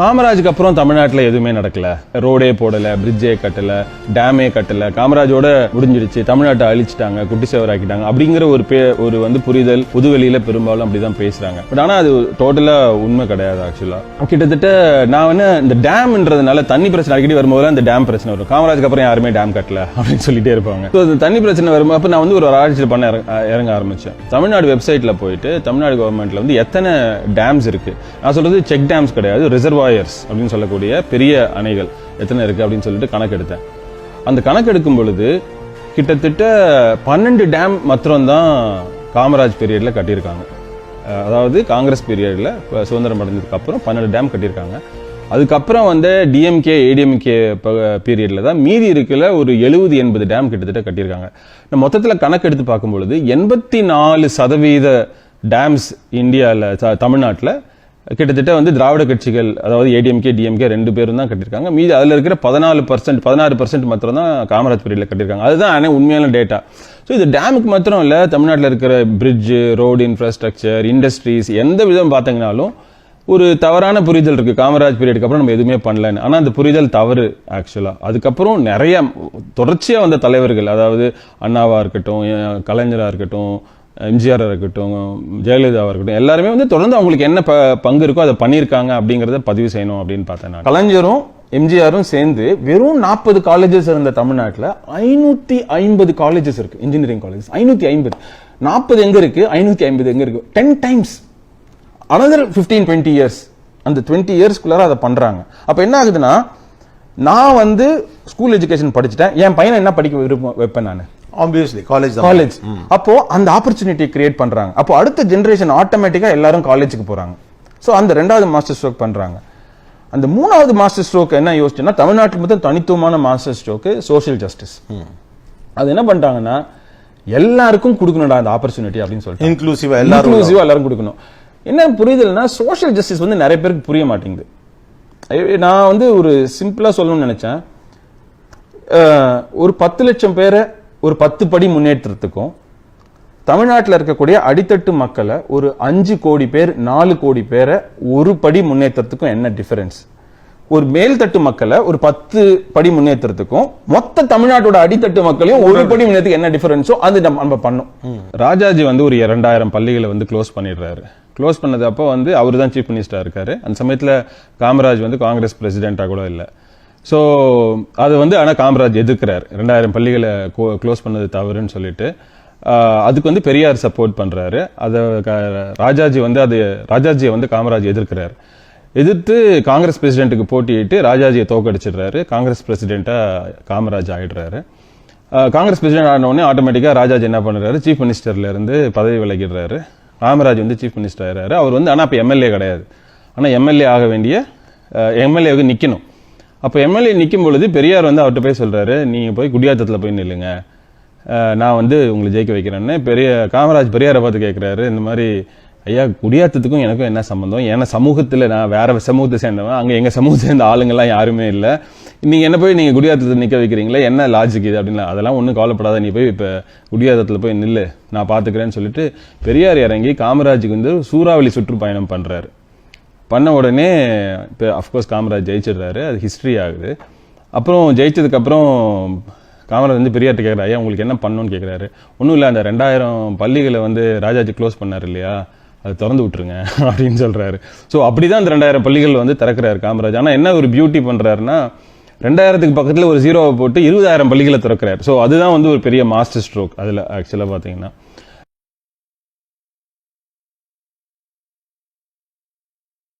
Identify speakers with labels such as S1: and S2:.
S1: காமராஜுக்கு அப்புறம் தமிழ்நாட்டில் எதுவுமே நடக்கல. ரோடே போடல, பிரிட்ஜே கட்டல, டேமே கட்டல. காமராஜோட முடிஞ்சிடுச்சு, தமிழ்நாட்டை அழிச்சிட்டாங்க, குட்டி சேவராக்கிட்டாங்க அப்படிங்கிற ஒரு புரிதல் புதுவெளியில பெரும்பாலும் அப்படிதான் பேசுறாங்க. பட் ஆனா அது டோட்டலா உண்மை கிடையாது. ஆக்சுவலா கிட்டத்தட்ட நான் இந்த டேம்ன்றதுனால தண்ணி பிரச்சனை அடிக்கடி வரும்போது அந்த டேம் பிரச்சனை வரும். காமராஜுக்கு அப்புறம் யாருமே டேம் கட்டல அப்படின்னு சொல்லிட்டே இருப்பாங்க. தண்ணி பிரச்சனை வரும்போது அப்ப நான் ஒரு ஆராய்ச்சி பண்ண இறங்க ஆரம்பிச்சேன். தமிழ்நாடு வெப்சைட்ல போயிட்டு தமிழ்நாடு கவர்மெண்ட்ல எத்தனை டேம்ஸ் இருக்கு, நான் சொல்றது செக் டேம்ஸ் கிடையாது, ரிசர்வாயர்ஸ் அப்படின்னு சொல்லக்கூடிய பெரிய அணைகள் எத்தனை இருக்கு அப்படின்னு சொல்லிட்டு கணக்கெடுத்தேன். அந்த கணக்கெடுக்கும் பொழுது கிட்டத்தட்ட 12 டேம் மாத்திரம் தான் காமராஜ் பீரியட்ல கட்டியிருக்காங்க. அதாவது காங்கிரஸ் பீரியட்ல சுதந்திரம் அடைஞ்சதுக்கு அப்புறம் 12 டேம் கட்டியிருக்காங்க. அதுக்கப்புறம் டிஎம்கே ஏடிஎம்கே பீரியட்ல தான் மீதி இருக்குல்ல ஒரு 70-80 டேம் கிட்டத்தட்ட கட்டியிருக்காங்க. மொத்தத்தில் கணக்கெடுத்து பார்க்கும் பொழுது 84% டேம்ஸ் இந்தியாவில் தமிழ்நாட்டில் கிட்டத்தட்ட திராவிட கட்சிகள், அதாவது ஏடிஎம்கே டிஎம்கே 2 பேரும் தான் கட்டியிருக்காங்க. மீதி அதில் இருக்கிற 16% மாத்திரம் தான் காமராஜ் பீரியட்ல கட்டியிருக்காங்க. அதுதான் உண்மையான டேட்டா. ஸோ இது டேமுக்கு மாத்திரம் இல்லை, தமிழ்நாட்டில் இருக்கிற பிரிட்ஜ், ரோடு இன்ஃப்ராஸ்ட்ரக்சர், இண்டஸ்ட்ரீஸ் எந்த விதம் பார்த்தீங்கன்னாலும் ஒரு தவறான புரிதல் இருக்கு. காமராஜ் பீரியடுக்கு அப்புறம் நம்ம எதுவுமே பண்ணலன்னு. ஆனா அந்த புரிதல் தவறு. ஆக்சுவலா அதுக்கப்புறம் நிறைய தொடர்ச்சியா வந்த தலைவர்கள், அதாவது அண்ணாவா இருக்கட்டும், கலைஞரா இருக்கட்டும், எம்ஜிஆர் இருக்கட்டும், ஜெயலலிதாவா இருக்கட்டும், எல்லாருமே தொடர்ந்து அவங்களுக்கு என்ன பங்கு இருக்கோ அதை பண்ணியிருக்காங்க அப்படிங்கறத பதிவு செய்யணும் அப்படின்னு பார்த்தேன். கலைஞரும் எம்ஜிஆரும் சேர்ந்து வெறும் 40 காலேஜஸ் இருந்த தமிழ்நாட்டில் 550 காலேஜஸ் இருக்கு, இன்ஜினியரிங் காலேஜஸ் 550. 40 எங்க இருக்கு, 550 எங்க இருக்கு? 10 times. another 15-20 years. அந்த 20 இயர்ஸ்க்குள்ளார அதை பண்றாங்க. அப்ப என்ன ஆகுதுன்னா, நான் ஸ்கூல் எஜுகேஷன் படிச்சுட்டேன், என் பையனை என்ன படிக்க வைப்பேன் நான்?
S2: Obviously college.
S1: அப்போ அந்த ஆப்பர்ச்சுனிட்டி கிரியேட் பண்றாங்க. அப்போ அடுத்த ஜெனரேஷன் ஆட்டோமேட்டிக்கா எல்லாரும் காலேஜுக்கு போறாங்க. சோ அந்த 2வது மாஸ்டர் ஸ்ட்ரோக் பண்றாங்க. அந்த 3வது மாஸ்டர் ஸ்ட்ரோக் என்ன யோசிச்சுன்னா, தமிழ்நாட்டில் மட்டும் தனித்துவமான மாஸ்டர் ஸ்ட்ரோக் சோஷியல் ஜஸ்டிஸ். அது என்ன பண்றாங்கன்னா, எல்லாருக்கும் கொடுக்கணும்டா அந்த ஆப்பர்ச்சுனிட்டி அப்படின்னு சொல்லிட்டு
S2: இன்க்ளூசிவா
S1: எல்லாரும் கொடுக்கணும். என்ன புரிதல்னா, சோஷியல் ஜஸ்டிஸ் நிறைய பேருக்கு புரிய மாட்டேங்குது. நான் ஒரு சிம்பிளா சொல்லணும்னு நினைச்சேன். ஒரு 10 லட்சம் பேரை ஒரு 10 படி முன்னேற்றத்துக்கும், தமிழ்நாட்டில் இருக்கக்கூடிய அடித்தட்டு மக்களை ஒரு 5 கோடி பேர் 4 கோடி பேரை ஒரு படி முன்னேற்றத்துக்கும் என்ன டிஃபரன்ஸ்? ஒரு மேல்தட்டு மக்களை ஒரு 10 படி முன்னேற்றத்துக்கும் மொத்த தமிழ்நாட்டோட அடித்தட்டு மக்களையும் ஒரு படி முன்னேற்றத்துக்கு என்ன டிஃபரன்ஸோ அது நம்ம பண்ணோம். ராஜாஜி ஒரு 2000 பள்ளிகளை க்ளோஸ் பண்ணிடுறாரு. க்ளோஸ் பண்ணது அப்போ அவர் தான் சீஃப் மினிஸ்டரா இருக்காரு. அந்த சமயத்தில் காமராஜ் காங்கிரஸ் பிரசிடென்டா கூட இல்லை. ஸோ அது ஆனால் காமராஜ் எதிர்க்கிறார். 2000 பள்ளிகளை க்ளோஸ் பண்ணது தவறுன்னு சொல்லிட்டு அதுக்கு பெரியார் சப்போர்ட் பண்றாரு. அதை ராஜாஜியை காமராஜ் எதிர்க்கிறார். எதிர்த்து காங்கிரஸ் பிரசிடென்ட்டுக்கு போட்டியிட்டு ராஜாஜியை தோக்கடிச்சிடுறாரு. காங்கிரஸ் பிரசிடென்ட்டா காமராஜ் ஆயிடுறாரு. காங்கிரஸ் பிரசிடென்ட் ஆன உடனே ஆட்டோமேட்டிக்கா ராஜாஜி என்ன பண்றாரு, சீஃப் மினிஸ்டர்ல இருந்து பதவி விலகிடுறாரு. காமராஜ் சீஃப் மினிஸ்டர் ஆயிடுறாரு. அவர் ஆனா இப்ப எம்எல்ஏ கிடையாது. ஆனா எம்எல்ஏ ஆக வேண்டிய எம்எல்ஏவுக்கு நிக்கணும். அப்ப எம்எல்ஏ நிக்கும் பொழுது பெரியார் அவர்கிட்ட போய் சொல்றாரு, நீங்க போய் குடியாத்தத்துல போய் நில்லுங்க, நான் உங்களை ஜெயிக்க வைக்கிறேன்னு. காமராஜ் பெரியாரை பார்த்து கேட்கிறாரு, இந்த மாதிரி ஐயா குடியாத்தத்துக்கும் எனக்கும் என்ன சம்பந்தம்? ஏன்னா சமூகத்துல நான் வேற சமூகத்தை சேர்ந்தவன், அங்க எங்க சமூகத்தை சேர்ந்த ஆளுங்கெல்லாம் யாருமே இல்லை, நீங்க என்ன போய் நீங்க குடியாத்தத்துல நிக்க வைக்கிறீங்களா, என்ன லாஜிக் இது அப்படின்னு. அதெல்லாம் ஒன்றும் கவலைப்படாத, நீ போய் இப்ப குடியாத்தத்துல போய் நில்லு, நான் பாத்துக்கிறேன்னு சொல்லிட்டு பெரியார் இறங்கி காமராஜுக்கு சூறாவளி சுற்றுப்பயணம் பண்றாரு. பண்ண உடனே அஃப்கோர்ஸ் காமராஜ் ஜெயிச்சிடுறாரு. அது ஹிஸ்டரி ஆகுது. அப்புறம் ஜெயிச்சதுக்கு அப்புறம் காமராஜ் பெரியார்ட்ட கேட்கிறாரு, ஐயா உங்களுக்கு என்ன பண்ணணும்னு கேட்கிறாரு. ஒன்றும் இல்லை, அந்த 2000 பள்ளிகளை ராஜாஜி க்ளோஸ் பண்ணாரு இல்லையா, அது திறந்து விட்டுருங்க அப்படின்னு சொல்றாரு. ஸோ அப்படிதான் அந்த 2000 பள்ளிகள் திறக்கிறாரு காமராஜ். ஆனால் என்ன ஒரு பியூட்டி பண்றாருன்னா, 2000க்கு பக்கத்தில் ஒரு 0 போட்டு 20,000 பள்ளிகளை திறக்கிறாரு. ஸோ அதுதான் ஒரு பெரிய மாஸ்டர் ஸ்ட்ரோக். அதில் ஆக்சுவலாக பார்த்தீங்கன்னா